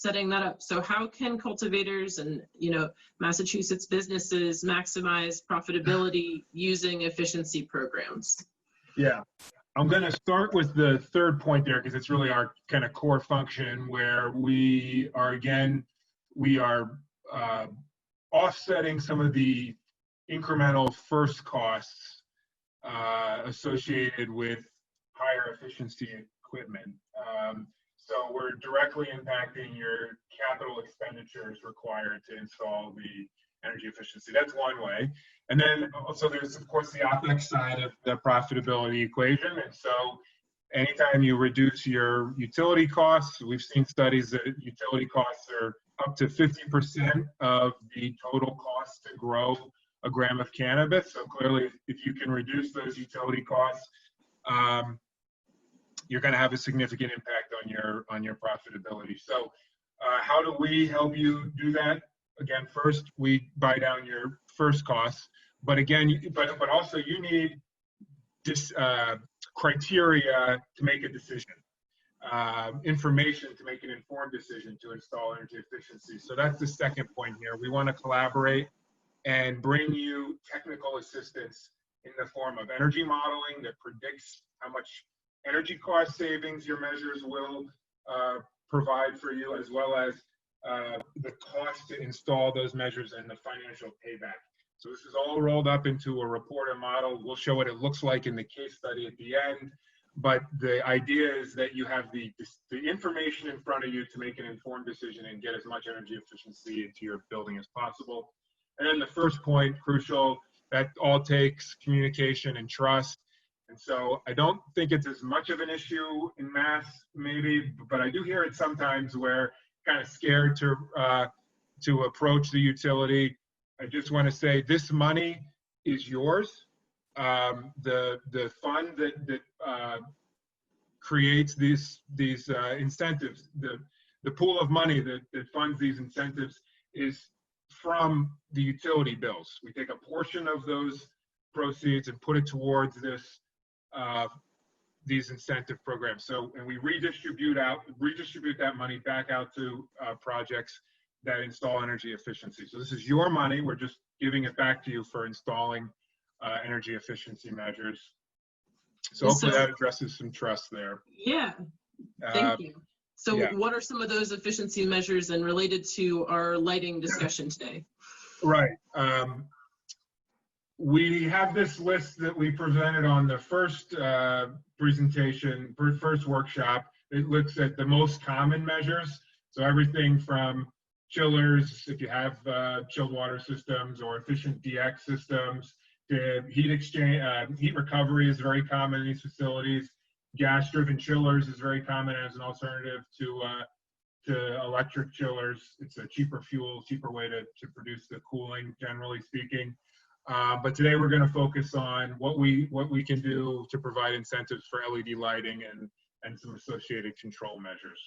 setting that up. So how can cultivators and, Massachusetts businesses maximize profitability using efficiency programs? Yeah, I'm going to start with the third point there because it's really our kind of core function where we are offsetting some of the incremental first costs associated with higher efficiency equipment. So we're directly impacting your capital expenditures required to install the energy efficiency. That's one way. And then also there's, of course, the OpEx side of the profitability equation. And so anytime you reduce your utility costs, we've seen studies that utility costs are up to 50% of the total cost to grow a gram of cannabis. So clearly, if you can reduce those utility costs, you're going to have a significant impact on your profitability. So how do we help you do that? Again, first, we buy down your first costs, but again, but also you need this criteria to make a decision, information to make an informed decision to install energy efficiency. So that's the second point here. We want to collaborate and bring you technical assistance in the form of energy modeling that predicts how much energy cost savings your measures will provide for you, as well as the cost to install those measures and the financial payback. So this is all rolled up into a report and model. We'll show what it looks like in the case study at the end. But the idea is that you have the information in front of you to make an informed decision and get as much energy efficiency into your building as possible. And then the first point, crucial, that all takes communication and trust. And so I don't think it's as much of an issue in Mass, maybe, but I do hear it sometimes where kind of scared to approach the utility. I just want to say this money is yours. The fund that creates these incentives, the pool of money that funds these incentives is from the utility bills. We take a portion of those proceeds and put it towards these incentive programs. So, and we redistribute that money back out to projects that install energy efficiency. So this is your money. We're just giving it back to you for installing energy efficiency measures. So hopefully that addresses some trust there. Yeah, thank you. So yeah. What are some of those efficiency measures and related to our lighting discussion today? Right. We have this list that we presented on the first presentation, first workshop. It looks at the most common measures. So everything from chillers, if you have chilled water systems, or efficient DX systems, to heat exchange, heat recovery is very common in these facilities. Gas-driven chillers is very common as an alternative to electric chillers. It's a cheaper fuel, cheaper way to produce the cooling, generally speaking. But today we're going to focus on what we can do to provide incentives for LED lighting and some associated control measures.